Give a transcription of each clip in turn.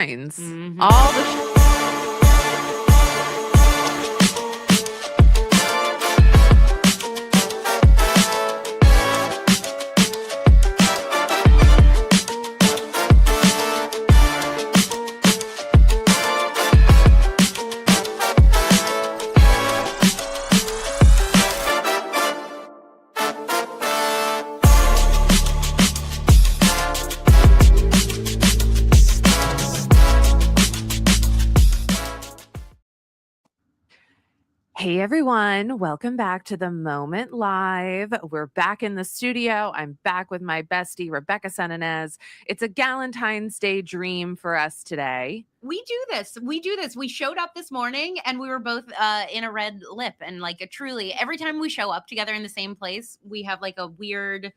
Mm-hmm. All the Hey everyone, welcome back to The Moment Live. We're back in the studio. I'm back with my bestie, Rebecca Senenez. It's a Galentine's Day dream for us today. We do this. We showed up this morning and we were both in a red lip. And like truly, every time we show up together in the same place, we have like a weird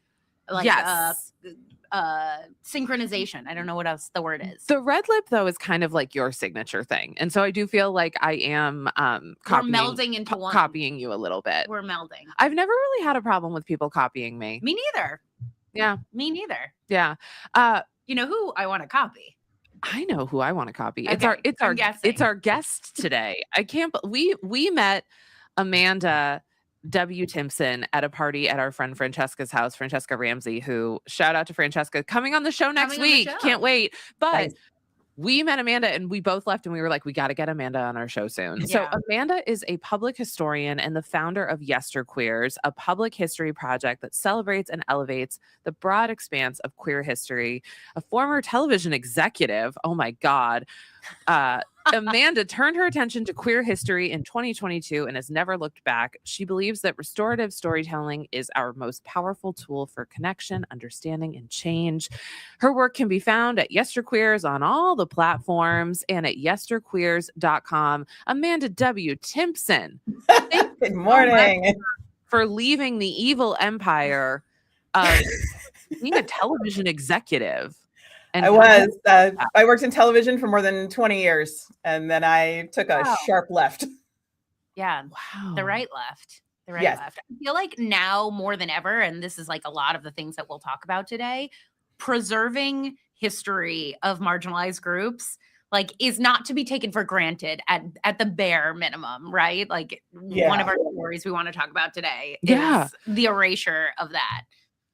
synchronization. I don't know what else the word is. The red lip, though, is kind of like your signature thing. And so I do feel like I am melding into one. Copying you a little bit. We're melding. I've never really had a problem with people copying me. Me neither. Yeah. Me neither. Yeah. You know who I want to copy? I know who I want to copy. Okay, It's our guest today. We met Amanda W. Timpson at a party at our friend Francesca's house, Francesca Ramsey, who, shout out to Francesca, coming on the show next week. Can't wait. But nice. We met Amanda and we both left and we were like, we got to get Amanda on our show soon. Yeah. So Amanda is a public historian and the founder of Yesterqueers, a public history project that celebrates and elevates the broad expanse of queer history. A former television executive, oh my God, Amanda turned her attention to queer history in 2022 and has never looked back. She believes that restorative storytelling is our most powerful tool for connection, understanding, and change. Her work can be found at Yesterqueers on all the platforms and at yesterqueers.com. Amanda W. Timpson. Good morning. For leaving the evil empire of being a television executive. And I worked in television for more than 20 years, and then I took a sharp left. Yeah. Wow. The right left. Left. I feel like now more than ever, and this is like a lot of the things that we'll talk about today, preserving history of marginalized groups like is not to be taken for granted at the bare minimum, right? Like one of our stories we want to talk about today is the erasure of that.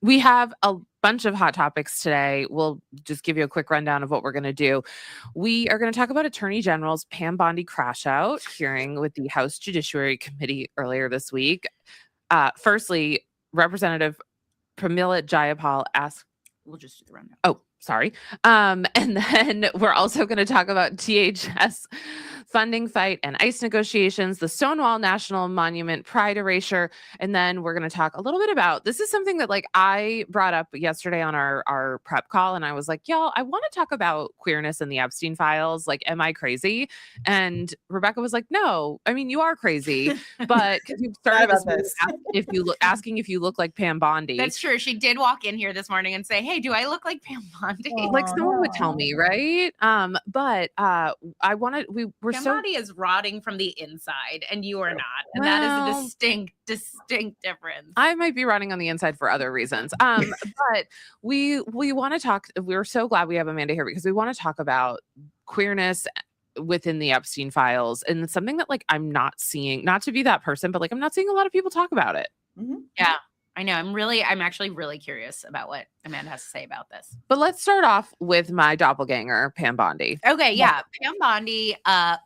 We have a bunch of hot topics today. We'll just give you a quick rundown of what we're going to do. We are going to talk about Attorney General's Pam Bondi crash out hearing with the House Judiciary Committee earlier this week. Firstly, Representative Pramila Jayapal asked, we'll just do the rundown. Oh, sorry. And then we're also going to talk about THS funding fight and ICE negotiations, the Stonewall National Monument Pride erasure. And then we're going to talk a little bit about, this is something that like I brought up yesterday on our prep call. And I was like, y'all, I want to talk about queerness in the Epstein files. Like, am I crazy? And Rebecca was like, no, I mean, you are crazy, but because you started this asking if you look like Pam Bondi. That's true. She did walk in here this morning and say, hey, do I look like Pam Bondi? Like someone would tell me, right? But I wanted, we're Pam Bondi is rotting from the inside and you are not. And that is a distinct difference. I might be rotting on the inside for other reasons. But we want to talk, we're so glad we have Amanda here because we want to talk about queerness within the Epstein files. And it's something that like, I'm not seeing, not to be that person, but like, I'm not seeing a lot of people talk about it. Mm-hmm. Yeah. I know. I'm actually really curious about what Amanda has to say about this. But let's start off with my doppelganger, Pam Bondi. Okay, yeah. Pam Bondi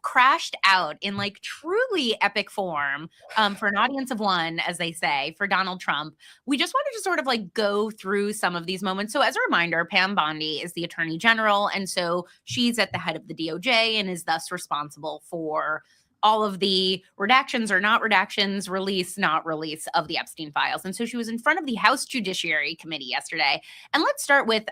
crashed out in like truly epic form for an audience of one, as they say, for Donald Trump. We just wanted to sort of like go through some of these moments. So as a reminder, Pam Bondi is the Attorney General. And so she's at the head of the DOJ and is thus responsible for all of the redactions or not redactions, release, not release of the Epstein files. And so she was in front of the House Judiciary Committee yesterday. And let's start with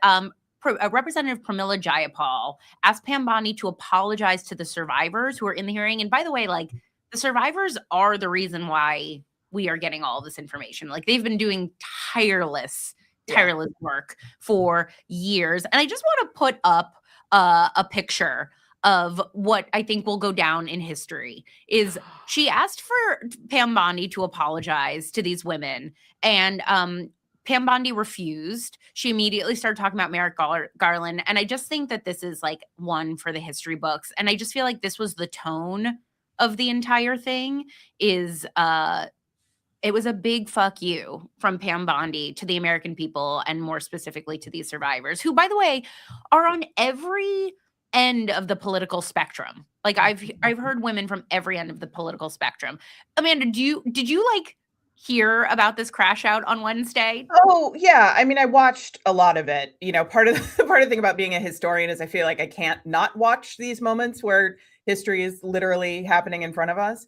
Representative Pramila Jayapal asked Pam Bondi to apologize to the survivors who are in the hearing. And by the way, like the survivors are the reason why we are getting all of this information. Like they've been doing tireless work for years. And I just want to put up a picture of what I think will go down in history is she asked for Pam Bondi to apologize to these women. And Pam Bondi refused. She immediately started talking about Merrick Garland. And I just think that this is like one for the history books. And I just feel like this was the tone of the entire thing is it was a big fuck you from Pam Bondi to the American people and more specifically to these survivors, who, by the way, are on every end of the political spectrum. Like I've heard women from every end of the political spectrum. Amanda, did you like hear about this crash out on Wednesday? Oh, yeah. I mean, I watched a lot of it. Part of the thing about being a historian is I feel like I can't not watch these moments where history is literally happening in front of us.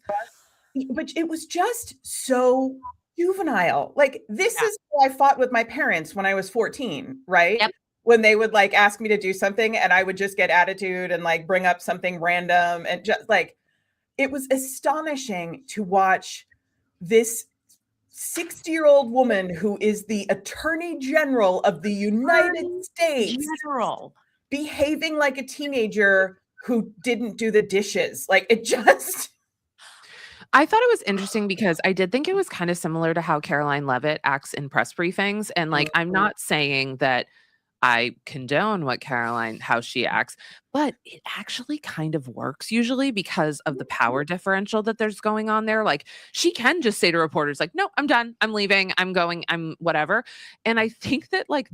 But it was just so juvenile. Like, this is how I fought with my parents when I was 14, right? Yep. When they would like ask me to do something and I would just get attitude and like bring up something random, and just like, it was astonishing to watch this 60-year-old woman who is the Attorney General of the United States behaving like a teenager who didn't do the dishes. Like, it just... I thought it was interesting because I did think it was kind of similar to how Caroline Leavitt acts in press briefings. And like, I'm not saying that I condone how she acts, but it actually kind of works usually because of the power differential that there's going on there. Like, she can just say to reporters like, no, I'm done. I'm leaving. I'm going. I'm whatever. And I think that like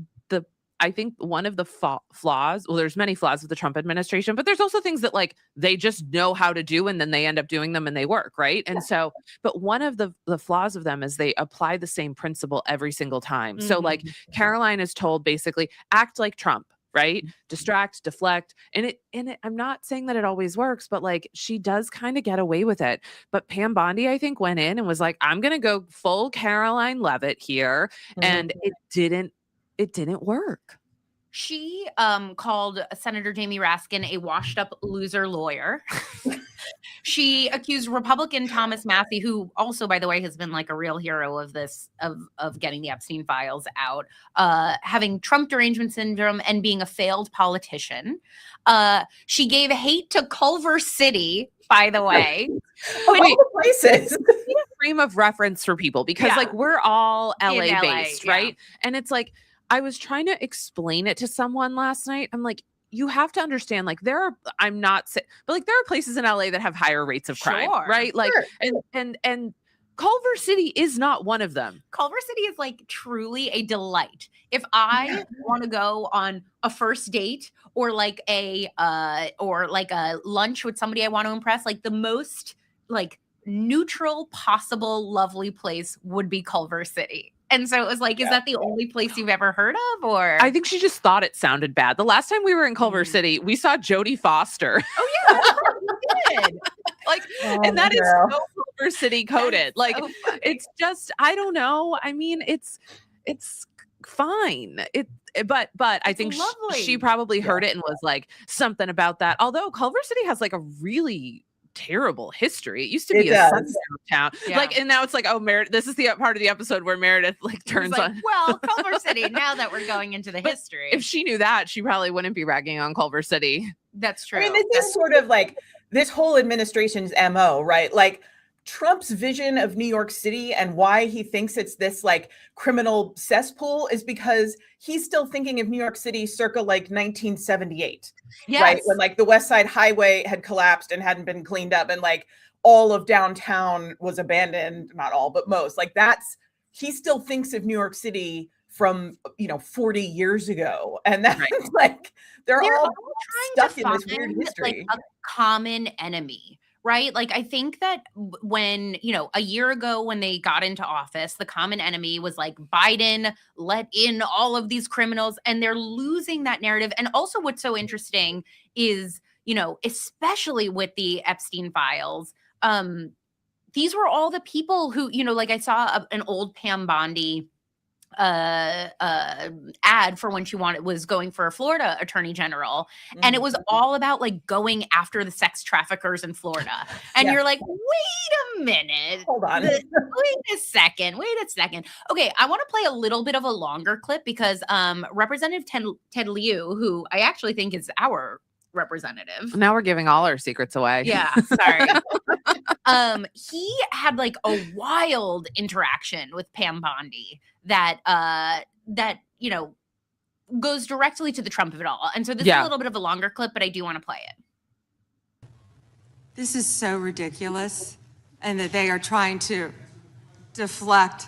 I think one of the flaws, well, there's many flaws with the Trump administration, but there's also things that like they just know how to do and then they end up doing them and they work, right? And so, but one of the flaws of them is they apply the same principle every single time. So like Caroline is told basically act like Trump, right? Distract, deflect. And it, I'm not saying that it always works, but like she does kind of get away with it. But Pam Bondi, I think, went in and was like, I'm going to go full Caroline Leavitt here. And it didn't work. She called Senator Jamie Raskin a washed up loser lawyer. She accused Republican Thomas Massie, who also, by the way, has been like a real hero of this, of getting the Epstein files out, having Trump derangement syndrome and being a failed politician. She gave hate to Culver City, by the way. All the places. Frame of reference for people, because like we're all LA based, right? And it's like, I was trying to explain it to someone last night. I'm like, you have to understand, like I'm not saying, but like there are places in LA that have higher rates of crime, right? Like, and Culver City is not one of them. Culver City is like truly a delight. If I want to go on a first date or like a lunch with somebody I want to impress, like the most like neutral possible lovely place would be Culver City. And so it was like, is that the only place you've ever heard of? Or I think she just thought it sounded bad. The last time we were in Culver City, we saw Jodie Foster. Oh yeah, we did. Like, and that is so Culver City coded. Like, so it's just, I don't know. I mean, it's fine. But I think she probably heard it and was like something about that. Although Culver City has like a really terrible history. It used to be a sundown town. Like, and now it's like, oh, Meredith, this is the part of the episode where Meredith like turns like, on. Well, Culver City, now that we're going into the history. If she knew that, she probably wouldn't be ragging on Culver City. That's true. I mean, this is sort of like this whole administration's MO, right? Like Trump's vision of New York City and why he thinks it's this like criminal cesspool is because he's still thinking of New York City circa like 1978, right? When like the West Side Highway had collapsed and hadn't been cleaned up and like all of downtown was abandoned, not all, but most. Like he still thinks of New York City from 40 years ago, and that's like they're all stuck in this weird history. Like a common enemy. Right? Like, I think that when, a year ago when they got into office, the common enemy was like Biden let in all of these criminals, and they're losing that narrative. And also what's so interesting is, especially with the Epstein files, these were all the people who, like I saw an old Pam Bondi ad for when she was going for a Florida attorney general, and it was all about like going after the sex traffickers in Florida, and you're like, wait a minute, hold on, wait a second. Okay, I want to play a little bit of a longer clip because Representative Ted Lieu, who I actually think is our representative. Now we're giving all our secrets away. Yeah, sorry. He had like a wild interaction with Pam Bondi that goes directly to the Trump of it all. And so this is a little bit of a longer clip, but I do want to play it. This is so ridiculous, and that they are trying to deflect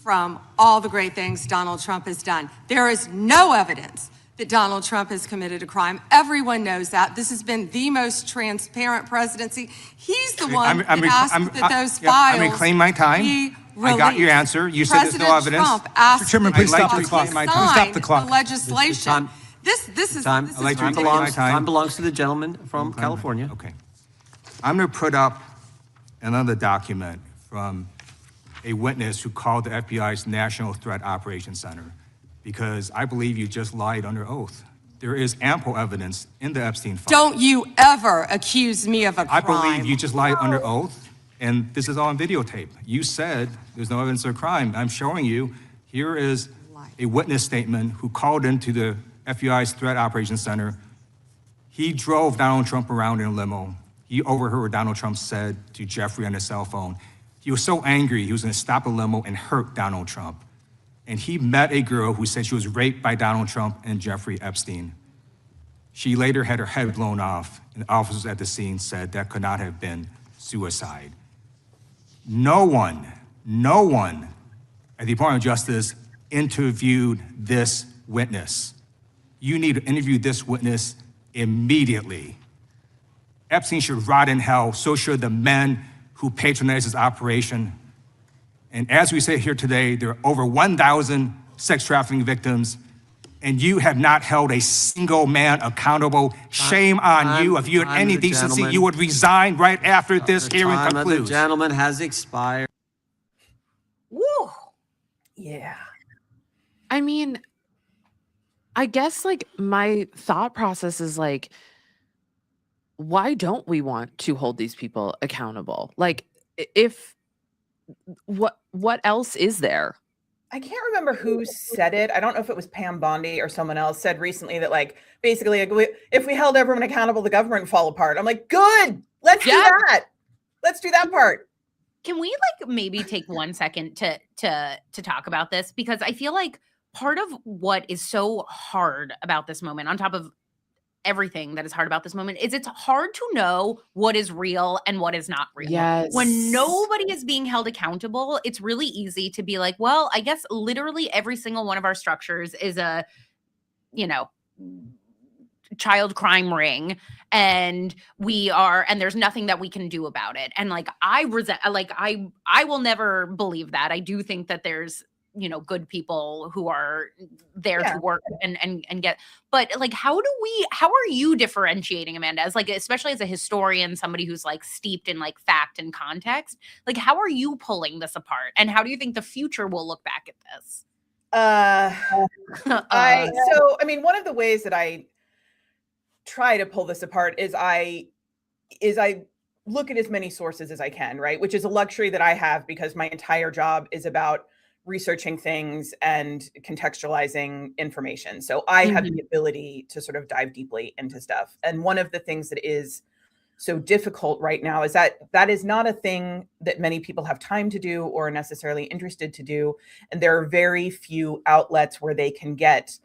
from all the great things Donald Trump has done. There is no evidence that Donald Trump has committed a crime. Everyone knows that. This has been the most transparent presidency. He's the one that asked that those files. I'm reclaiming my time. I got your answer. You said there's no evidence. Trump asked Mr. Chairman, please stop the clock. Please stop the clock. The legislation. This is Time. this I'd like is to reclaim ridiculous. my time. Time belongs to the gentleman from California. Okay. I'm going to put up another document from a witness who called the FBI's National Threat Operations Center, because I believe you just lied under oath. There is ample evidence in the Epstein file. Don't you ever accuse me of a crime. I believe you just lied under oath, and this is all on videotape. You said there's no evidence of a crime. I'm showing you, here is a witness statement who called into the FBI's Threat Operations Center. He drove Donald Trump around in a limo. He overheard what Donald Trump said to Jeffrey on his cell phone. He was so angry, he was gonna stop a limo and hurt Donald Trump. And he met a girl who said she was raped by Donald Trump and Jeffrey Epstein. She later had her head blown off, and officers at the scene said that could not have been suicide. No one at the Department of Justice interviewed this witness. You need to interview this witness immediately. Epstein should rot in hell, so should the men who patronized his operation. And as we sit here today, there are over 1,000 sex trafficking victims, and you have not held a single man accountable. Shame on you. If you had any decency, you would resign right after this hearing concludes. The gentleman has expired. Woo! Yeah. I mean, I guess like my thought process is like, why don't we want to hold these people accountable? Like, if what else is there? I can't remember who said it. I don't know if it was Pam Bondi or someone else said recently that, like, basically, like, if we held everyone accountable, the government would fall apart. I'm like, good. Let's do that. Let's do that part. Can we like maybe take 1 second to talk about this? Because I feel like part of what is so hard about this moment, on top of everything that is hard about this moment, is it's hard to know what is real and what is not real. Yes. When nobody is being held accountable, it's really easy to be like, well, I guess literally every single one of our structures is a, child crime ring, and there's nothing that we can do about it. And like, I will never believe that. I do think that there's good people who are there to work and get, but like, how are you differentiating, Amanda, as like, especially as a historian, somebody who's like steeped in like fact and context, like how are you pulling this apart, and how do you think the future will look back at this? One of the ways that I try to pull this apart is I look at as many sources as I can, right? Which is a luxury that I have because my entire job is about researching things and contextualizing information. So I have the ability to sort of dive deeply into stuff. And one of the things that is so difficult right now is that is not a thing that many people have time to do or are necessarily interested to do. And there are very few outlets where they can get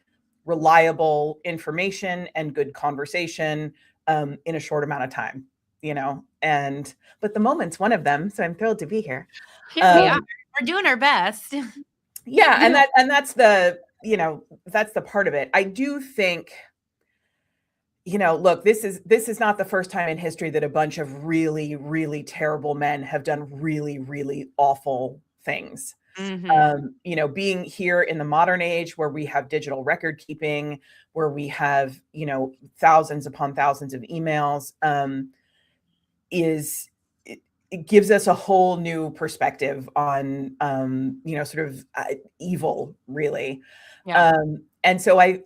reliable information and good conversation in a short amount of time, but the moment's one of them. So I'm thrilled to be here. Here we are. We're doing our best. Yeah. And that's the part of it. I do think, look, this is not the first time in history that a bunch of really, really terrible men have done really, really awful things. Mm-hmm. Being here in the modern age where we have digital record keeping, where we have, thousands upon thousands of emails, it gives us a whole new perspective on, evil, really. Yeah. And so I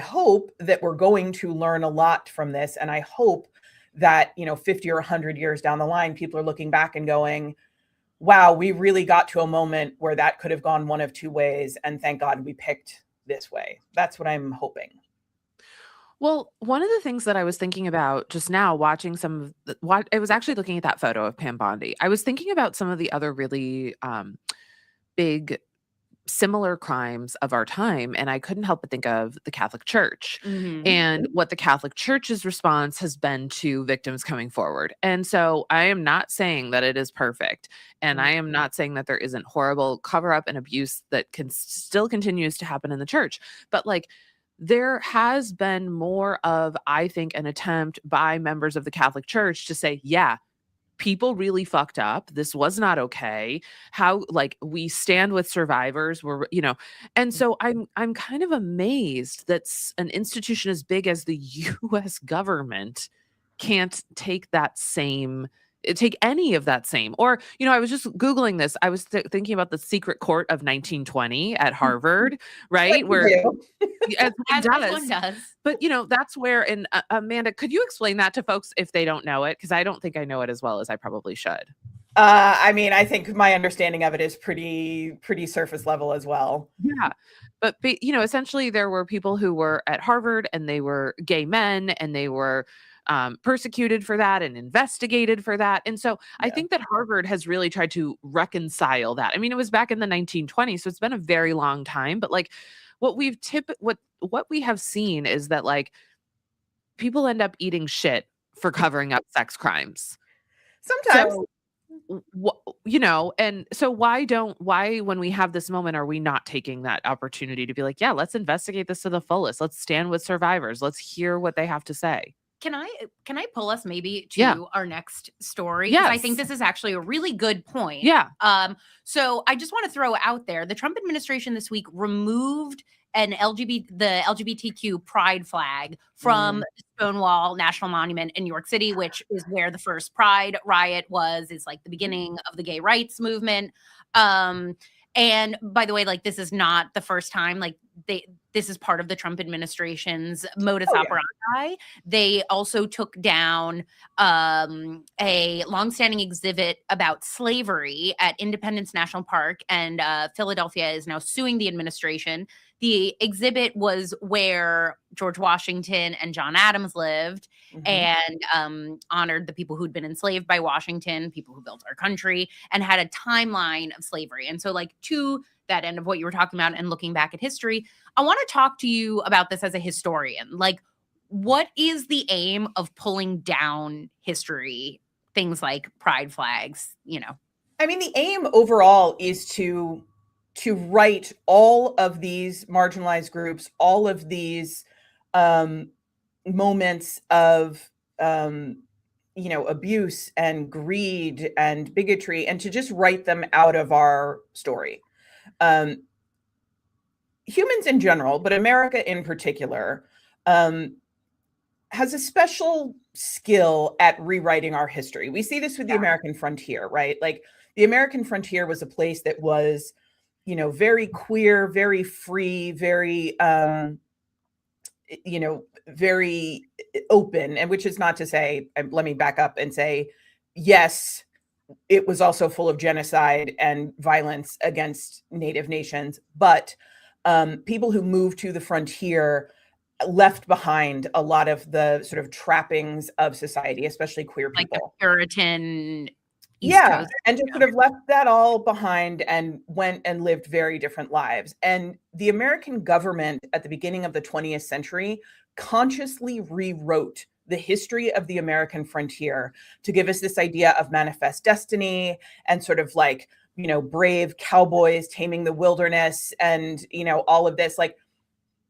hope that we're going to learn a lot from this. And I hope that, 50 or 100 years down the line, people are looking back and going, wow, we really got to a moment where that could have gone one of two ways. And thank God we picked this way. That's what I'm hoping. Well, one of the things that I was thinking about just now watching some of what I was actually looking at that photo of Pam Bondi. I was thinking about some of the other really big similar crimes of our time, and I couldn't help but think of the Catholic Church and what the Catholic Church's response has been to victims coming forward. And so I am not saying that it is perfect, and I am not saying that there isn't horrible cover up and abuse that can still continues to happen in the church, but like there has been more of, I think, an attempt by members of the Catholic Church to say, yeah, people really fucked up. This was not okay. How, like, we stand with survivors, we're, and so I'm kind of amazed that an institution as big as the US government can't take any of that same. Or, I was just Googling this. I was thinking about the secret court of 1920 at Harvard, right? Where as One does. but that's where, and Amanda, could you explain that to folks if they don't know it? Because I don't think I know it as well as I probably should. I mean, I think my understanding of it is pretty surface level as well. Yeah. But essentially there were people who were at Harvard and they were gay men and they were persecuted for that and investigated for that. And so I think that Harvard has really tried to reconcile that. I mean, it was back in the 1920s, so it's been a very long time, but like what we have seen is that like people end up eating shit for covering up sex crimes. Sometimes. So, and so why when we have this moment are we not taking that opportunity to be like, yeah, let's investigate this to the fullest. Let's stand with survivors. Let's hear what they have to say. Can I pull us maybe to our next story? Yes. I think this is actually a really good point. Yeah. So I just want to throw out there, the Trump administration this week removed the LGBTQ pride flag from Stonewall National Monument in New York City, which is where the first pride riot was. It's like the beginning of the gay rights movement. And by the way, like, this is not the first time, like this is part of the Trump administration's modus operandi. They also took down a longstanding exhibit about slavery at Independence National Park, and Philadelphia is now suing the administration. The exhibit was where George Washington and John Adams lived, and honored the people who'd been enslaved by Washington, people who built our country, and had a timeline of slavery. And so, like, to that end of what you were talking about and looking back at history, I want to talk to you about this as a historian. Like, what is the aim of pulling down history, things like pride flags, I mean, the aim overall is to right all of these marginalized groups, all of these moments of abuse and greed and bigotry, and to just write them out of our story. Humans in general, but America in particular, has a special skill at rewriting our history. We see this with the American frontier, right? Like, the American frontier was a place that was, very queer, very free, very, very open. And which is not to say, let me back up and say, yes, it was also full of genocide and violence against Native nations. But people who moved to the frontier left behind a lot of the sort of trappings of society, especially queer people. Like the Puritan East Coast, and just sort of left that all behind and went and lived very different lives. And the American government at the beginning of the 20th century consciously rewrote the history of the American frontier to give us this idea of manifest destiny and sort of like, brave cowboys taming the wilderness and, all of this. Like,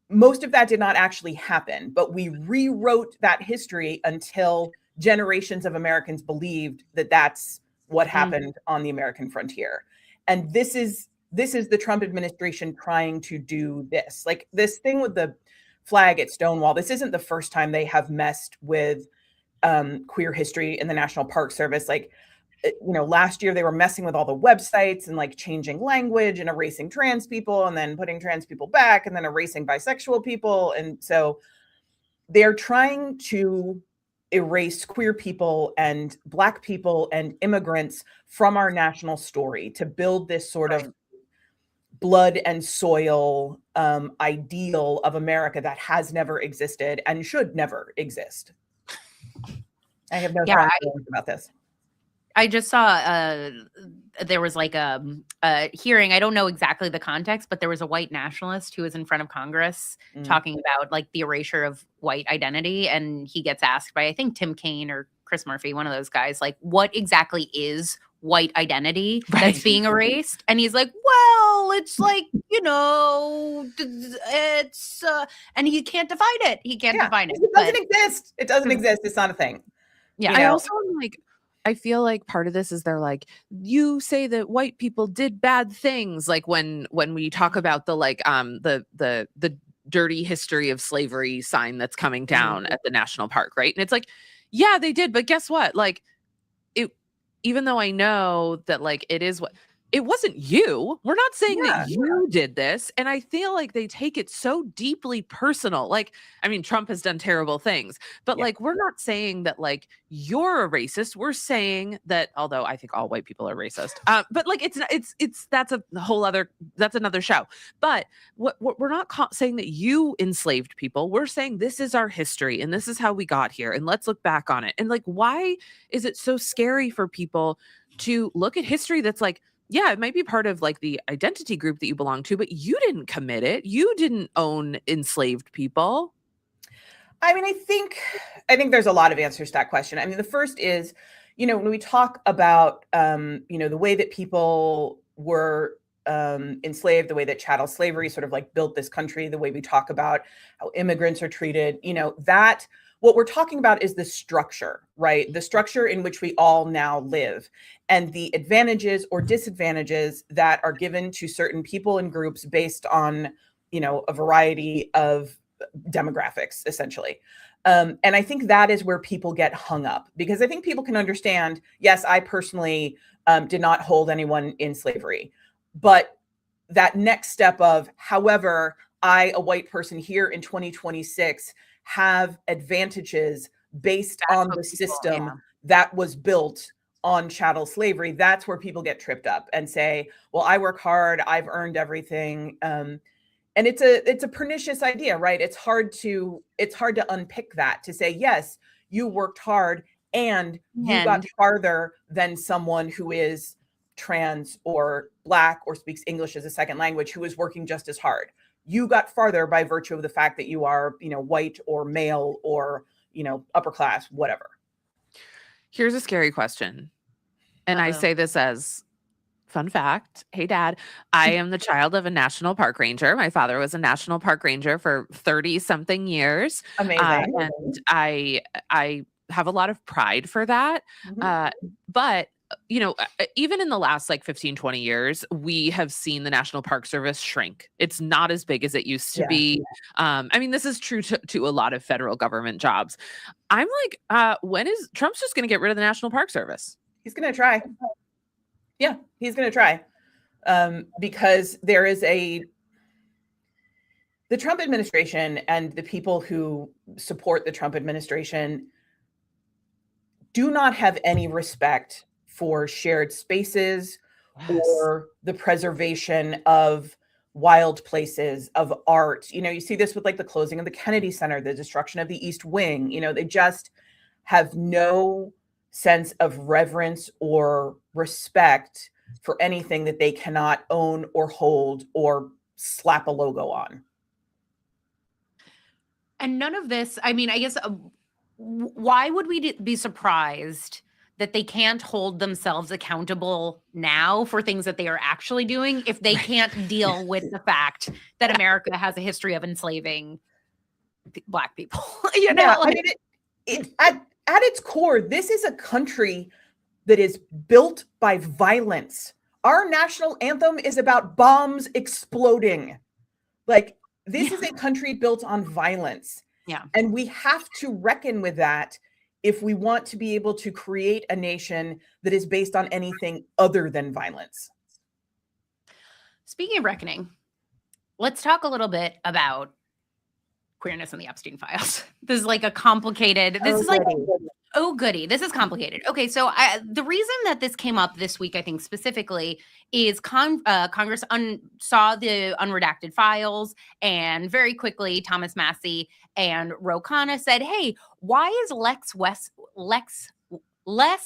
most of that did not actually happen, but we rewrote that history until generations of Americans believed that that's what happened on the American frontier. And this is the Trump administration trying to do this. Like, this thing with the flag at Stonewall, this isn't the first time they have messed with queer history in the National Park Service. Like, last year they were messing with all the websites and like changing language and erasing trans people and then putting trans people back and then erasing bisexual people. And so they're trying to erase queer people and Black people and immigrants from our national story to build this sort of blood and soil ideal of America that has never existed and should never exist. I have no strong feelings about this. I just saw there was like a hearing. I don't know exactly the context, but there was a white nationalist who was in front of Congress talking about like the erasure of white identity. And he gets asked by, I think, Tim Kaine or Chris Murphy, one of those guys, like, what exactly is white identity that's being erased? And he's like, well, it's like, you know, it's and he can't define it. He can't define it. It doesn't exist. It doesn't exist. It's not a thing. Yeah. I also am like, I feel like part of this is they're like, you say that white people did bad things. Like when we talk about the like the dirty history of slavery sign that's coming down at the national park, right? And it's like, yeah, they did, but guess what? Like it, even though I know that like it is what it wasn't you. We're not saying that you did this. And I feel like they take it so deeply personal. Like, I mean, Trump has done terrible things, but like, we're not saying that like you're a racist. We're saying that, although I think all white people are racist, but like, that's a whole other, that's another show. But what we're not saying that you enslaved people. We're saying this is our history and this is how we got here. And let's look back on it. And like, why is it so scary for people to look at history that's like, yeah, it might be part of like the identity group that you belong to, but you didn't commit it. You didn't own enslaved people. I mean, I think there's a lot of answers to that question. I mean, the first is, you know, when we talk about, you know, the way that people were enslaved, the way that chattel slavery sort of like built this country, the way we talk about how immigrants are treated, you know, that what we're talking about is the structure, right? The structure in which we all now live and the advantages or disadvantages that are given to certain people and groups based on, you know, a variety of demographics, essentially. And I think that is where people get hung up, because I think people can understand, yes, I personally did not hold anyone in slavery, but that next step of, however, I, a white person here in 2026, have advantages based on the system that was built on chattel slavery. That's where people get tripped up and say, well, I work hard, I've earned everything. And it's a pernicious idea, right? It's hard to unpick that, to say, yes, you worked hard and you got farther than someone who is trans or Black or speaks English as a second language, who is working just as hard. You got farther by virtue of the fact that you are, you know, white or male or, you know, upper class, whatever. Here's a scary question. And I say this as fun fact. Hey, Dad, I am the child of a national park ranger. My father was a national park ranger for 30 something years. Amazing. And I have a lot of pride for that. But you know, even in the last like 15, 20 years, we have seen the National Park Service shrink. It's not as big as it used to be. I mean, this is true to a lot of federal government jobs. I'm like, when is Trump's just going to get rid of the National Park Service? He's going to try. Yeah, he's going to try. Because there is the Trump administration and the people who support the Trump administration do not have any respect for shared spaces or the preservation of wild places, of art. You know, you see this with like the closing of the Kennedy Center, the destruction of the East Wing. You know, they just have no sense of reverence or respect for anything that they cannot own or hold or slap a logo on. And none of this, I mean, I guess, why would we be surprised that they can't hold themselves accountable now for things that they are actually doing if they can't deal with the fact that America has a history of enslaving Black people? You know, I mean, at its core, this is a country that is built by violence. Our national anthem is about bombs exploding. Like, this is a country built on violence. Yeah. And we have to reckon with that if we want to be able to create a nation that is based on anything other than violence. Speaking of reckoning, let's talk a little bit about queerness and the Epstein files. This is like a complicated, this is like Oh, goody. This is complicated. Okay, so the reason that this came up this week, I think specifically, is Congress saw the unredacted files, and very quickly, Thomas Massey and Ro Khanna said, "Hey, why is Les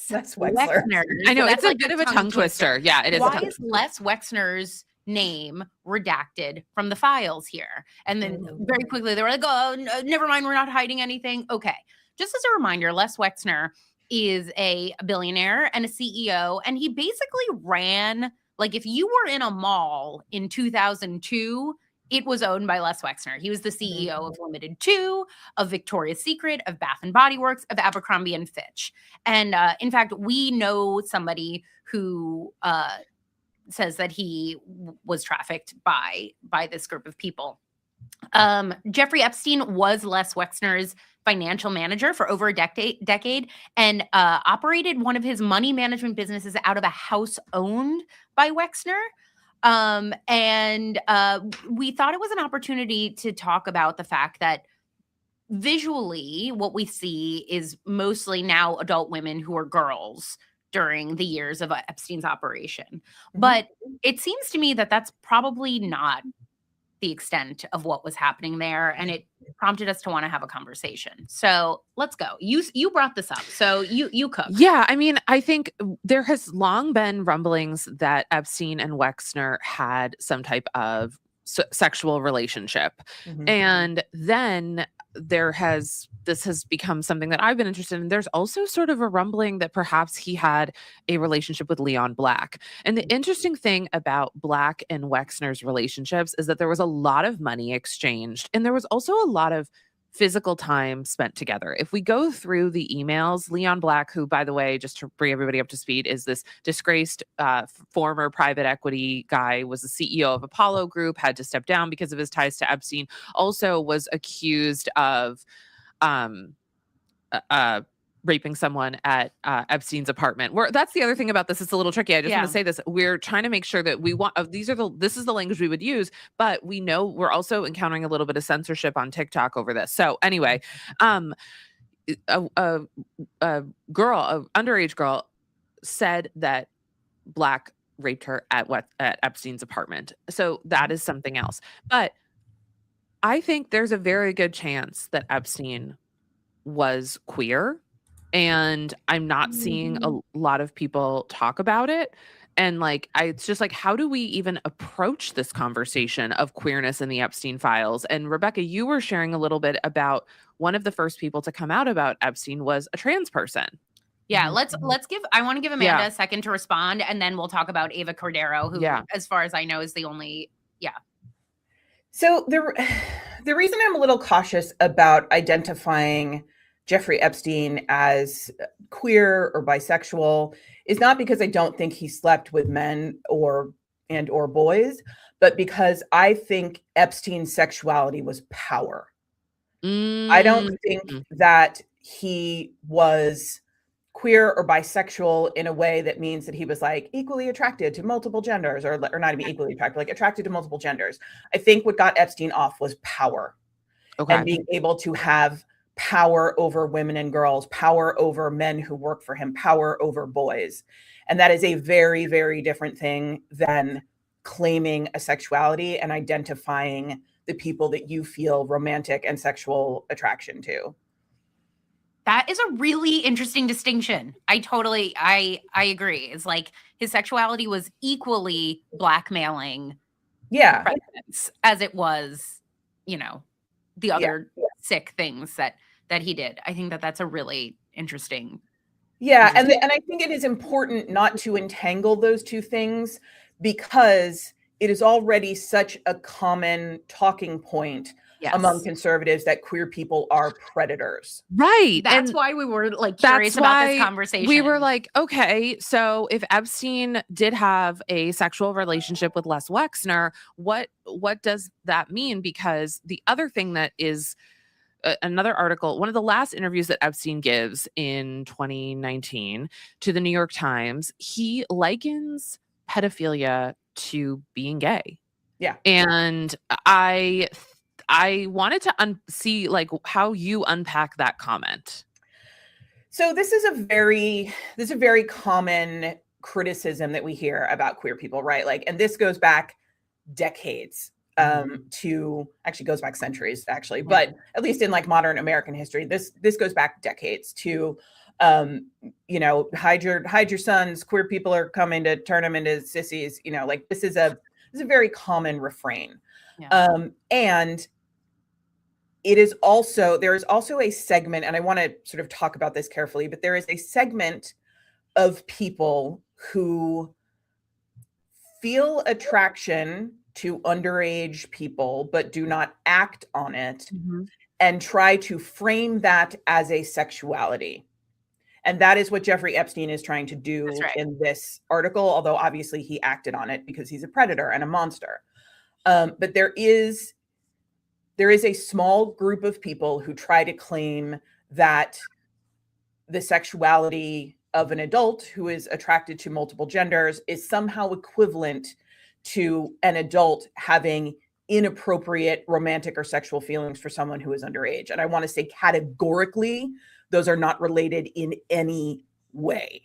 That's Wexler. Wexner?" I know, That's it's a like bit of a tongue twister. Yeah, it is. Why is Les Wexner's name redacted from the files here? And then very quickly they were like, "Oh, never mind, we're not hiding anything." Okay. Just as a reminder, Les Wexner is a billionaire and a CEO, and he basically ran, like, if you were in a mall in 2002, it was owned by Les Wexner. He was the CEO of Limited 2, of Victoria's Secret, of Bath and Body Works, of Abercrombie and Fitch. And in fact, we know somebody who says that he was trafficked by this group of people. Jeffrey Epstein was Les Wexner's financial manager for over a decade and operated one of his money management businesses out of a house owned by Wexner. And we thought it was an opportunity to talk about the fact that visually what we see is mostly now adult women who are girls during the years of Epstein's operation. But it seems to me that that's probably not the extent of what was happening there, and it prompted us to want to have a conversation. So let's go. You brought this up, so you cook. Yeah, I mean, I think there has long been rumblings that Epstein and Wexner had some type of sexual relationship, and then this has become something that I've been interested in. There's also sort of a rumbling that perhaps he had a relationship with Leon Black. And the interesting thing about Black and Wexner's relationships is that there was a lot of money exchanged, and there was also a lot of physical time spent together. If we go through the emails, Leon Black, who, by the way, just to bring everybody up to speed, is this disgraced former private equity guy, was the CEO of Apollo Group, had to step down because of his ties to Epstein, also was accused of raping someone at Epstein's apartment. That's the other thing about this. It's a little tricky. I just want to say this. We're trying to make sure that we want, this is the language we would use, but we know we're also encountering a little bit of censorship on TikTok over this. So anyway, a underage girl said that Black raped her at Epstein's apartment. So that is something else. But I think there's a very good chance that Epstein was queer, and I'm not seeing a lot of people talk about it. And like, it's just like, how do we even approach this conversation of queerness in the Epstein files? And Rebecca, you were sharing a little bit about one of the first people to come out about Epstein was a trans person. Yeah, I want to give Amanda a second to respond, and then we'll talk about Ava Cordero, who, as far as I know, is the only, So the reason I'm a little cautious about identifying Jeffrey Epstein as queer or bisexual is not because I don't think he slept with men or boys, but because I think Epstein's sexuality was power. I don't think that he was queer or bisexual in a way that means that he was like equally attracted to multiple genders, or not even equally attracted, like attracted to multiple genders. I think what got Epstein off was power, and being able to have power over women and girls, power over men who work for him, power over boys. And that is a very, very different thing than claiming a sexuality and identifying the people that you feel romantic and sexual attraction to. That is a really interesting distinction. I agree. It's like his sexuality was equally blackmailing presidents as it was, the other sick things that he did. I think that that's a really interesting. Yeah. And I think it is important not to entangle those two things, because it is already such a common talking point among conservatives that queer people are predators. Right. That's why we were like curious about this conversation. We were like, okay, so if Epstein did have a sexual relationship with Les Wexner, what does that mean? Because the other thing that is another article, one of the last interviews that Epstein gives in 2019 to the New York Times, he likens pedophilia to being gay. Yeah. And I wanted to see like how you unpack that comment. So this is a very common criticism that we hear about queer people, right? Like, and this goes back decades to actually goes back centuries actually, but at least in like modern American history, this goes back decades to hide your sons, queer people are coming to turn them into sissies, like this is a very common refrain. And there is also a segment, and I want to sort of talk about this carefully, but there is a segment of people who feel attraction to underage people, but do not act on it and try to frame that as a sexuality. And that is what Jeffrey Epstein is trying to do in this article, although obviously he acted on it because he's a predator and a monster. But there is a small group of people who try to claim that the sexuality of an adult who is attracted to multiple genders is somehow equivalent to an adult having inappropriate romantic or sexual feelings for someone who is underage. And I want to say categorically, those are not related in any way.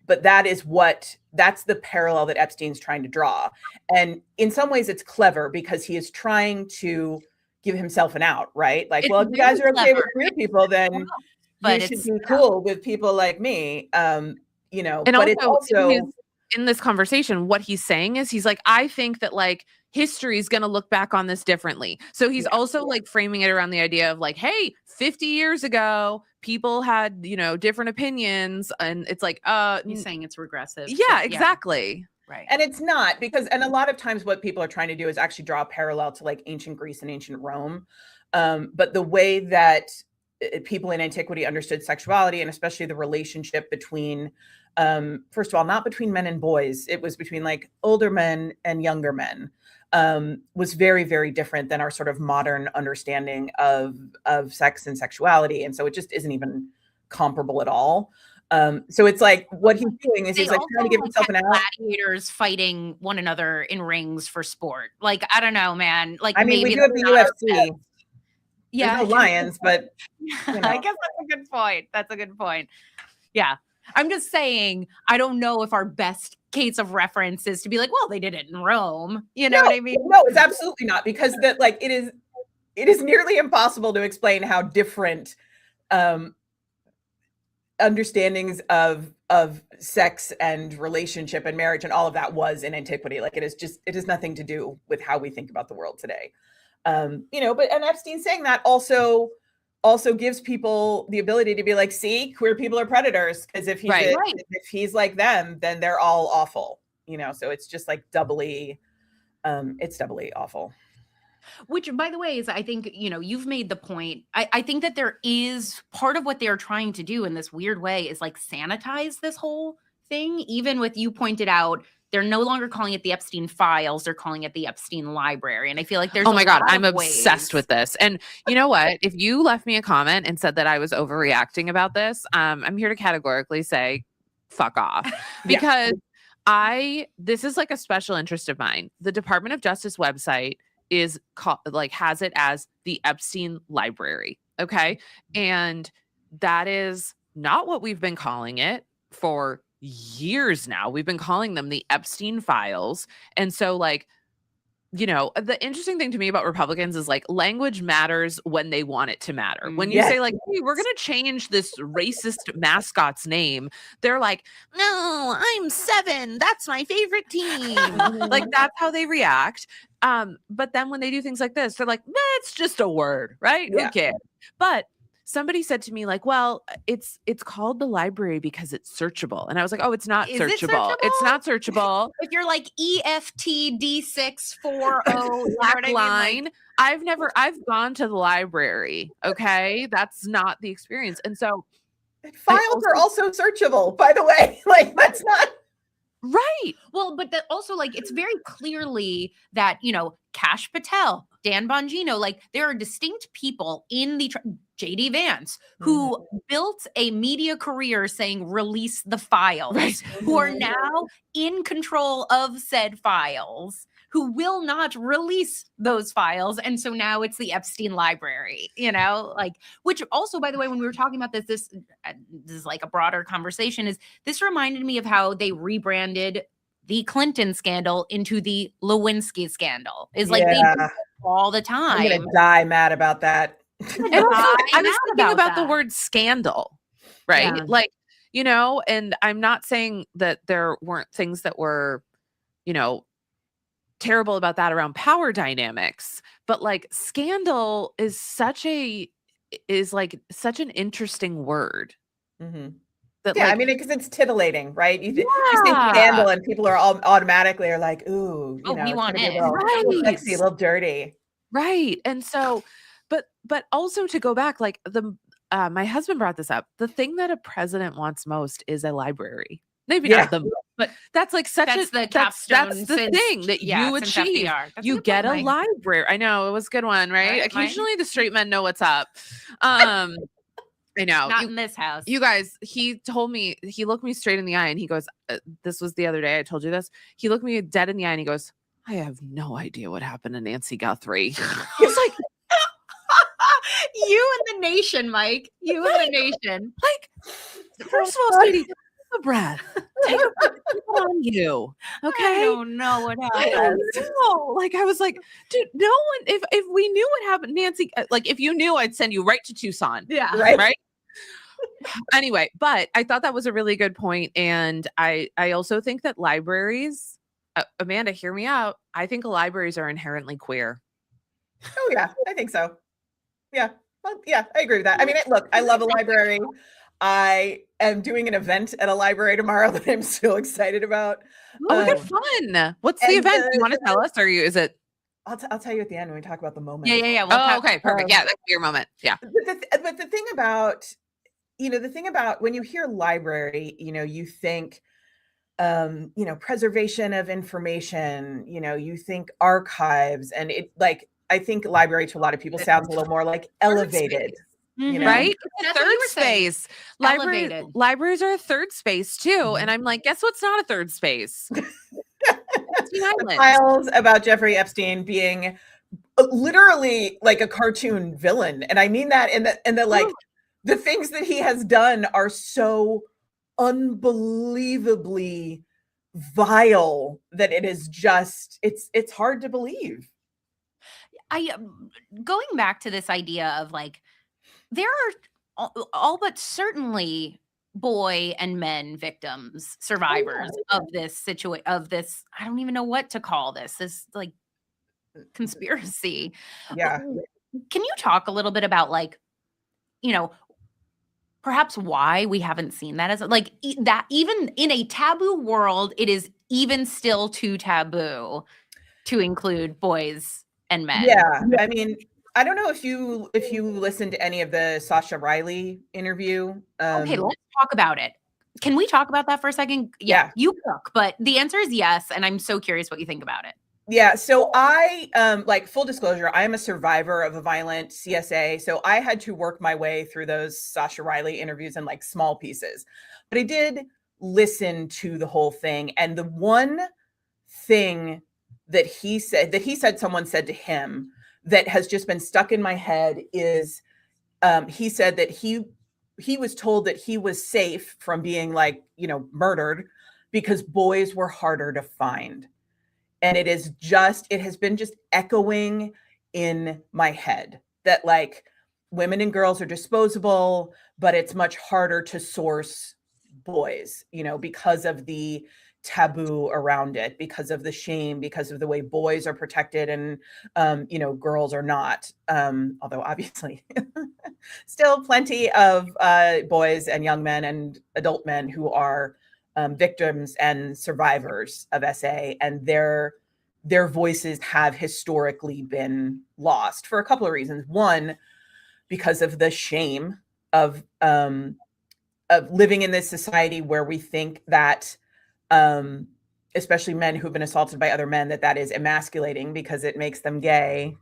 But that's the parallel that Epstein's trying to draw. And in some ways it's clever because he is trying to give himself an out, right? Like, well, if you guys are okay with queer people, then you should be cool with people like me. And but it's also in this conversation, what he's saying is he's like, I think that like history is going to look back on this differently. So he's also like framing it around the idea of like, hey, 50 years ago, people had, different opinions. And it's like, he's saying it's regressive. Yeah, exactly. Right. And it's not, because, and a lot of times what people are trying to do is actually draw a parallel to like ancient Greece and ancient Rome. But the way that people in antiquity understood sexuality, and especially the relationship between, first of all, not between men and boys, it was between like older men and younger men, was very, very different than our sort of modern understanding of sex and sexuality. And so it just isn't even comparable at all. So it's like what he's doing is he's like trying to give himself an out. Gladiators fighting one another in rings for sport. Like, I don't know, man. Like, I mean, we do have the UFC. Yeah, there's no lions, but I guess that's a good point. That's a good point. Yeah. I'm just saying, I don't know if our best case of reference is to be like, well, they did it in Rome. You know what I mean? No, it's absolutely not, because that like it is nearly impossible to explain how different understandings of sex and relationship and marriage and all of that was in antiquity. Like it has nothing to do with how we think about the world today. But and Epstein saying that also gives people the ability to be like, see, queer people are predators, because if he's like them, then they're all awful. So it's just like doubly awful. Which, by the way, is, I think, you've made the point. I think that there is part of what they're trying to do in this weird way is like sanitize this whole thing. Even with, you pointed out, they're no longer calling it the Epstein files. They're calling it the Epstein library. And I feel like there's, oh my God, I'm obsessed with this. And you know what? If you left me a comment and said that I was overreacting about this, I'm here to categorically say, fuck off. Because this is like a special interest of mine. The Department of Justice website is has it as the Epstein library. Okay. And that is not what we've been calling it for years now. We've been calling them the Epstein files. And so the interesting thing to me about Republicans is like language matters when they want it to matter. When you say like, hey, we're going to change this racist mascot's name, they're like, no, I'm 7. That's my favorite team. Like that's how they react. But then when they do things like this, they're like, that's just a word, right? Yeah. Who cares? But somebody said to me like, well, it's called the library because it's searchable. And I was like, oh, it's not searchable. It's not searchable. If you're like EFTD640 black line, I've gone to the library. Okay. That's not the experience. And so files are also searchable, by the way. Like that's not right. Well, but that also, like, it's very clearly that, Kash Patel, Dan Bongino, like there are distinct people in the JD Vance who built a media career saying release the files, who are now in control of said files, who will not release those files. And so now it's the Epstein library, you know, like, which also, by the way, when we were talking about this is like a broader conversation, is this reminded me of how they rebranded the Clinton scandal into the Lewinsky scandal. Is like they do that all the time. I'm gonna die mad about that. And also, I was thinking about the word scandal, right? Yeah. Like, you know, and I'm not saying that there weren't things that were, you know, terrible about that around power dynamics, but like scandal is such an interesting word. Mm-hmm. That, yeah, like, I mean, because it's tittillating, right? You say scandal, and people are all automatically are like, "Ooh, you know, we want it, a little sexy, a little dirty." Right. And so, but also to go back, like my husband brought this up. The thing that a president wants most is a library. Maybe not the, but that's like that's the capstone. That's the thing that you achieve. You get a library. I know, it was a good one, right? Occasionally the straight men know what's up. I know. Not in this house. You guys, he told me, he looked me straight in the eye and he goes, this was the other day, I told you this. He looked me dead in the eye and he goes, I have no idea what happened to Nancy Guthrie. He was like, you and the nation, Mike. You and the nation. Like, first of all, sweetie, take a breath. Take a breath on you. Okay. I don't know what happened. No, like I was like, dude, no one. If we knew what happened, Nancy, like if you knew, I'd send you right to Tucson. Yeah. Right. Anyway, but I thought that was a really good point, and I also think that libraries, Amanda, hear me out. I think libraries are inherently queer. Oh yeah, I think so. Yeah, well, yeah, I agree with that. I mean, look, I love a library. I am doing an event at a library tomorrow that I'm so excited about. Oh, good fun! What's the event? Do you want to tell us, or is it? I'll tell you at the end when we talk about the moment. Yeah. Well, okay, perfect. Yeah, that's your moment. Yeah. But the thing about, when you hear library, you think, preservation of information, you think archives, and it, like, I think library to a lot of people sounds a little more like elevated. Right? Third space. Libraries are a third space too. And I'm like, guess what's not a third space? The files about Jeffrey Epstein being literally like a cartoon villain. And I mean that in the like, the things that he has done are so unbelievably vile that it is just, it's hard to believe. Going back to this idea of like, there are all but certainly boy and men victims, survivors of this situation, of this, I don't even know what to call this like conspiracy. Yeah. Can you talk a little bit about like, perhaps why we haven't seen that as like that even in a taboo world, it is even still too taboo to include boys and men. Yeah. I mean, I don't know if you listened to any of the Sasha Riley interview. Okay, let's talk about it. Can we talk about that for a second? Yeah. You cook, but the answer is yes, and I'm so curious what you think about it. Yeah, so I like full disclosure, I am a survivor of a violent CSA, so I had to work my way through those Sasha Riley interviews in like small pieces. But I did listen to the whole thing, and the one thing that he said someone said to him that has just been stuck in my head is he said that he was told that he was safe from being like, murdered because boys were harder to find. And it has been just echoing in my head that like women and girls are disposable, but it's much harder to source boys, because of the taboo around it, because of the shame, because of the way boys are protected and girls are not, although obviously still plenty of boys and young men and adult men who are victims and survivors of SA, and their voices have historically been lost for a couple of reasons. One, because of the shame of living in this society where we think that especially men who've been assaulted by other men, that is emasculating because it makes them gay.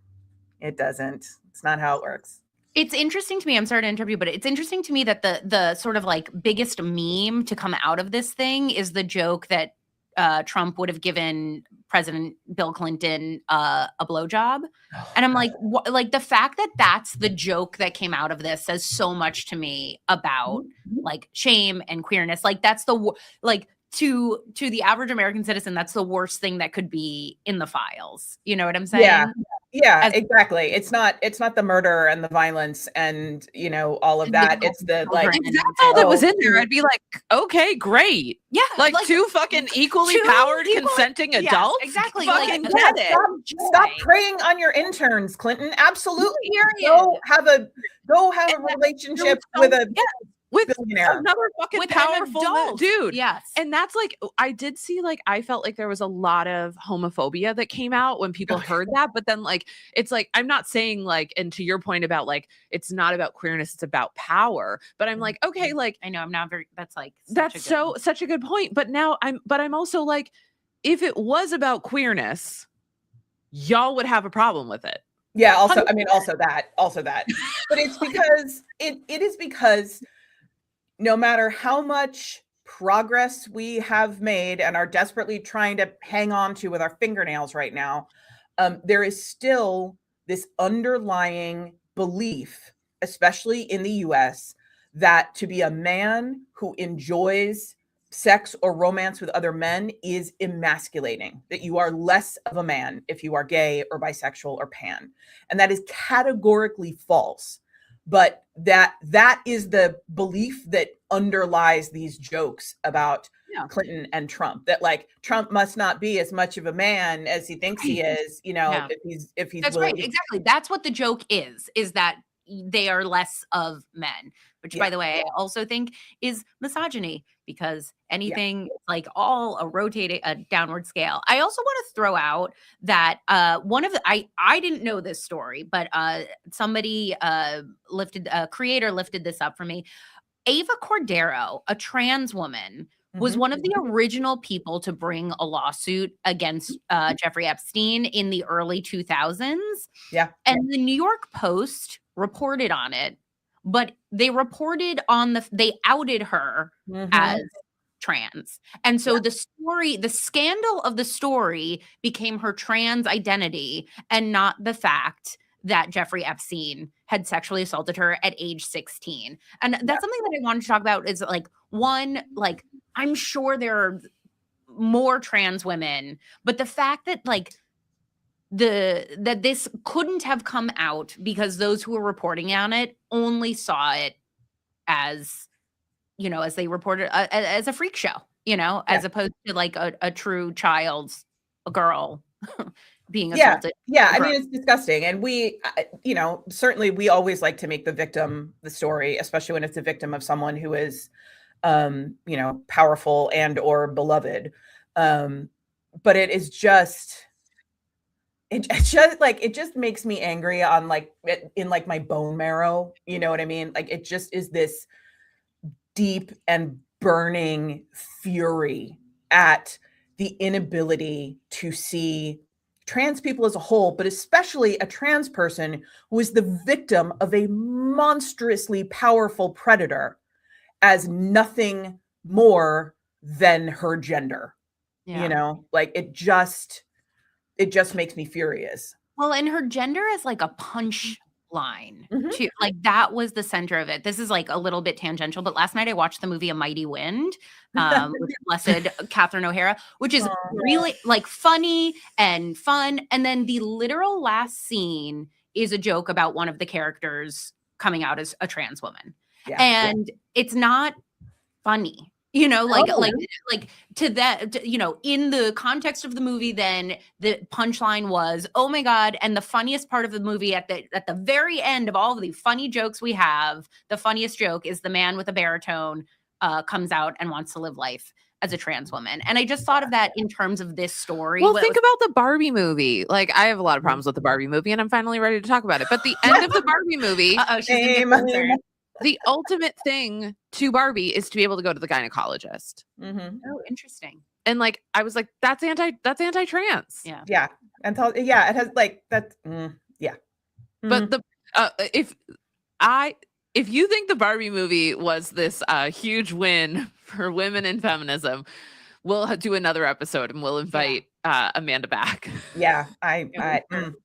It doesn't. It's not how it works. It's interesting to me. I'm sorry to interrupt you, but it's interesting to me that the sort of like biggest meme to come out of this thing is the joke that Trump would have given President Bill Clinton a blowjob. And I'm like, like the fact that that's the joke that came out of this says so much to me about like shame and queerness. Like that's like to the average American citizen, that's the worst thing that could be in the files. You know what I'm saying? Yeah, exactly. It's not the murder and the violence and all of that. It's the like, if that's all that was in there, I'd be like, okay, great. Yeah, like two fucking equally powered consenting adults. Exactly. Fucking Like, get it. Stop preying on your interns, Clinton. Absolutely. Period. Go have a relationship with a billionaire. Another fucking powerful dude. Yes. And that's like, I did see, like, I felt like there was a lot of homophobia that came out when people heard that. But then, like, it's like, I'm not saying, like, and to your point about, like, it's not about queerness, it's about power. But I'm like, okay, like, I know I'm not very, that's like, such a good point. But now I'm also like, if it was about queerness, y'all would have a problem with it. Yeah. Also that. But it's because it is because no matter how much progress we have made and are desperately trying to hang on to with our fingernails right now, there is still this underlying belief, especially in the US, that to be a man who enjoys sex or romance with other men is emasculating, that you are less of a man if you are gay or bisexual or pan. And that is categorically false. But that is the belief that underlies these jokes about Clinton and Trump, that like Trump must not be as much of a man as he thinks he is, if he's that's right. Exactly. That's what the joke is that they are less of men, which by the way, I also think is misogyny, because anything like all a downward scale. I also want to throw out that one of the, I didn't know this story, but somebody a creator lifted this up for me. Ava Cordero, a trans woman, was one of the original people to bring a lawsuit against Jeffrey Epstein in the early 2000s. Yeah. And the New York Post reported on it, but they reported on they outed her as trans. And so the scandal of the story became her trans identity and not the fact that Jeffrey Epstein had sexually assaulted her at age 16. And that's something that I wanted to talk about is like, one, like, I'm sure there are more trans women, but the fact that like that this couldn't have come out because those who were reporting on it only saw it as, as they reported as a freak show, as opposed to like a true child's, a girl being assaulted. Yeah. I mean, it's disgusting. And we, certainly we always like to make the victim the story, especially when it's a victim of someone who is, powerful and or beloved. But it is just, it just makes me angry on in my bone marrow. You know what I mean? Like, it just is this deep and burning fury at the inability to see trans people as a whole, but especially a trans person who is the victim of a monstrously powerful predator as nothing more than her gender. It just makes me furious. Well, and her gender is like a punch line too. Like, that was the center of it. This is like a little bit tangential, but last night I watched the movie A Mighty Wind with blessed Catherine O'Hara, which is really like funny and fun. And then the literal last scene is a joke about one of the characters coming out as a trans woman. Yeah. And it's not funny. Like to that, in the context of the movie, then the punchline was, oh my God. And the funniest part of the movie at the very end of all of the funny jokes we have, the funniest joke is the man with a baritone comes out and wants to live life as a trans woman. And I just thought of that in terms of this story. Well, think about the Barbie movie. Like, I have a lot of problems with the Barbie movie, and I'm finally ready to talk about it. But the end of the Barbie movie, the ultimate thing to Barbie is to be able to go to the gynecologist. Oh, interesting. And like, I was like, that's anti-trans. Yeah. Yeah. And it has like that. Yeah. But if you think the Barbie movie was this huge win for women in feminism, we'll do another episode and we'll invite Amanda back. Yeah, I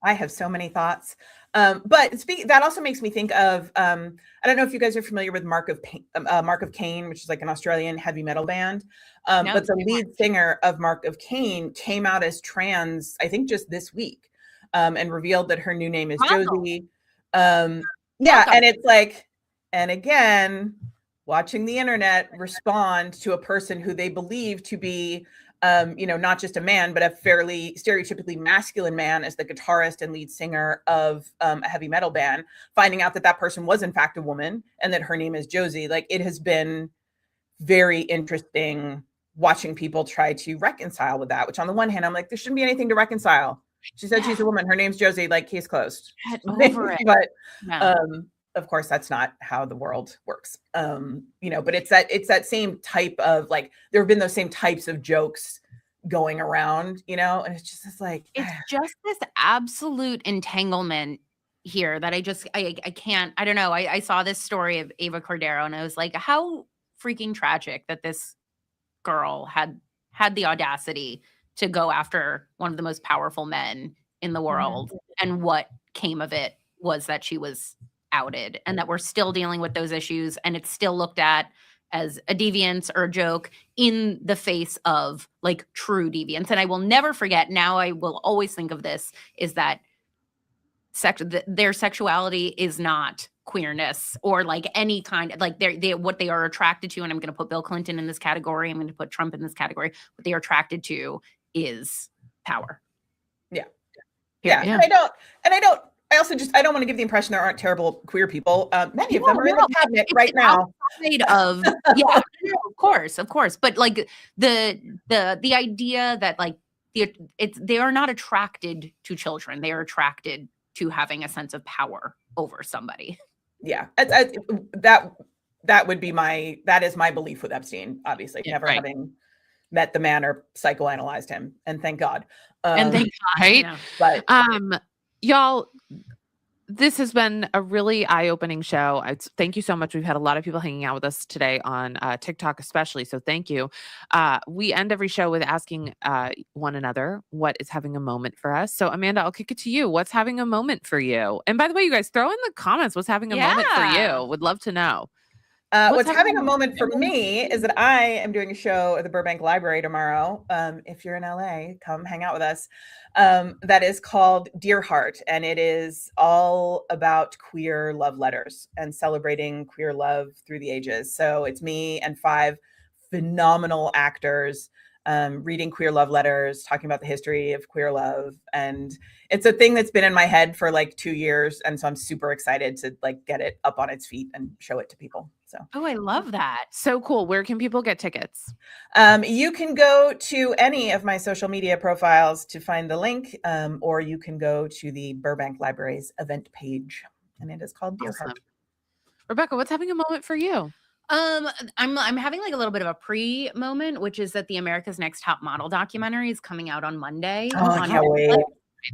have so many thoughts. But that also makes me think of I don't know if you guys are familiar with Mark of Cain, which is like an Australian heavy metal band. No, But the lead singer of Mark of Cain came out as trans, I think just this week, and revealed that her new name is Josie. Yeah, and it's like, and again, watching the internet respond to a person who they believe to be not just a man, but a fairly stereotypically masculine man as the guitarist and lead singer of a heavy metal band, finding out that that person was in fact a woman and that her name is Josie. Like, it has been very interesting watching people try to reconcile with that, which on the one hand, I'm like, there shouldn't be anything to reconcile. She said she's a woman. Her name's Josie, like, case closed. Get over it. But of course, that's not how the world works. But it's that same type of, like, there have been those same types of jokes going around, and it's just this, like, it's just this absolute entanglement here that I can't, I don't know. I saw this story of Ava Cordero and I was like, how freaking tragic that this girl had the audacity to go after one of the most powerful men in the world. And what came of it was that she was outed, and that we're still dealing with those issues, and it's still looked at as a deviance or a joke in the face of, like, true deviance. And I will never forget, now I will always think of this, is that their sexuality is not queerness or like any kind of, like, they what they are attracted to, and I'm going to put Bill Clinton in this category, I'm going to put Trump in this category, what they are attracted to is power. Yeah. I also I don't want to give the impression there aren't terrible queer people. Many of them are in the cabinet right now. Of of course. But, like, the idea that, like, they are not attracted to children. They are attracted to having a sense of power over somebody. Yeah, that would be that is my belief with Epstein. Obviously, never having met the man or psychoanalyzed him, and thank God. Right? But y'all, this has been a really eye-opening show. Thank you so much. We've had a lot of people hanging out with us today on TikTok especially, so thank you. We end every show with asking one another what is having a moment for us. So, Amanda, I'll kick it to you. What's having a moment for you? And by the way, you guys, throw in the comments what's having a moment for you. Would love to know. What's having a moment for me is that I am doing a show at the Burbank Library tomorrow. If you're in LA, come hang out with us. That is called Dear Heart, and it is all about queer love letters and celebrating queer love through the ages. So it's me and 5 phenomenal actors reading queer love letters, talking about the history of queer love. And it's a thing that's been in my head for like 2 years. And so I'm super excited to, like, get it up on its feet and show it to people. So, oh, I love that. So cool. Where can people get tickets? You can go to any of my social media profiles to find the link, or you can go to the Burbank Library's event page, and it is called Dear Heart. Rebecca, what's having a moment for you? I'm having, like, a little bit of a pre-moment, which is that the America's Next Top Model documentary is coming out on Monday. Oh, I can't wait. I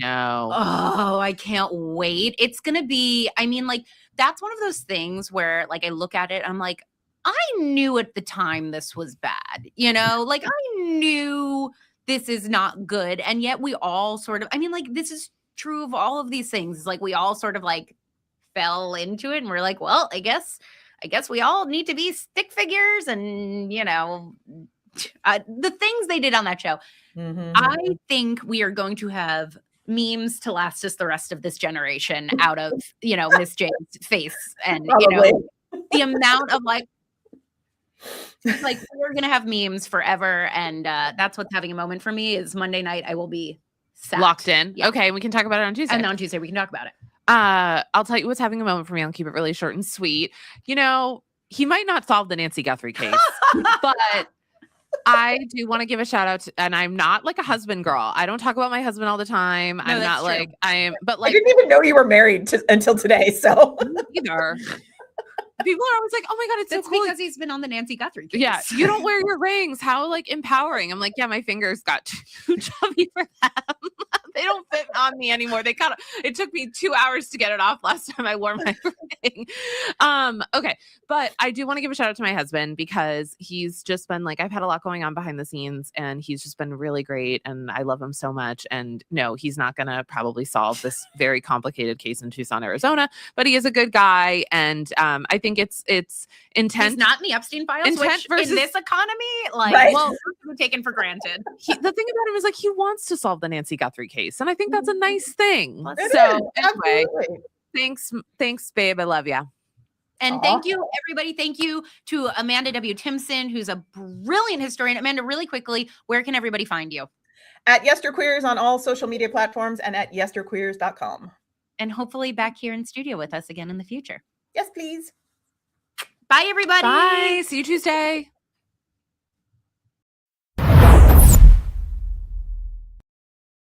know. Oh, I can't wait. It's going to be, I mean, like, that's one of those things where, like, I look at it, I'm like, I knew at the time this was bad, like, I knew this is not good. And yet we all sort of, I mean, like, this is true of all of these things. Like, we all sort of, like, fell into it and we're like, well, I guess we all need to be stick figures and, the things they did on that show. I think we are going to have memes to last us the rest of this generation out of, Miss Jane's face. And, the amount of, like, we're going to have memes forever. And that's what's having a moment for me is Monday night. I will be locked in. Yeah. Okay. We can talk about it on Tuesday. And on Tuesday we can talk about it. I'll tell you what's having a moment for me. I'll keep it really short and sweet. He might not solve the Nancy Guthrie case, but I do want to give a shout out to, and I'm not like a husband girl. I don't talk about my husband all the time. No, I'm not true. Like I am, but like I didn't even know you were married until today. So either. People are always like, "Oh my god, it's That's so cool because he's been on the Nancy Guthrie case." Yeah, you don't wear your rings. How, like, empowering. I'm like, yeah, my fingers got too chubby for them. They don't fit on me anymore. It took me 2 hours to get it off last time I wore my ring. Okay. But I do want to give a shout out to my husband because he's just been like, I've had a lot going on behind the scenes and he's just been really great. And I love him so much. And no, he's not going to probably solve this very complicated case in Tucson, Arizona, but he is a good guy. And I think it's intent. He's not in the Epstein files, Intent which in this economy, like, Right. well, taken for granted. The thing about him is like he wants to solve the Nancy Guthrie case, and I think that's a nice thing. It So is, anyway, absolutely. thanks, babe. I love you. And thank you, everybody. Thank you to Amanda W. Timpson, who's a brilliant historian. Amanda, really quickly, where can everybody find you? At Yesterqueers on all social media platforms and at yesterqueers.com. And hopefully back here in studio with us again in the future. Yes, please. Bye, everybody. Bye. See you Tuesday.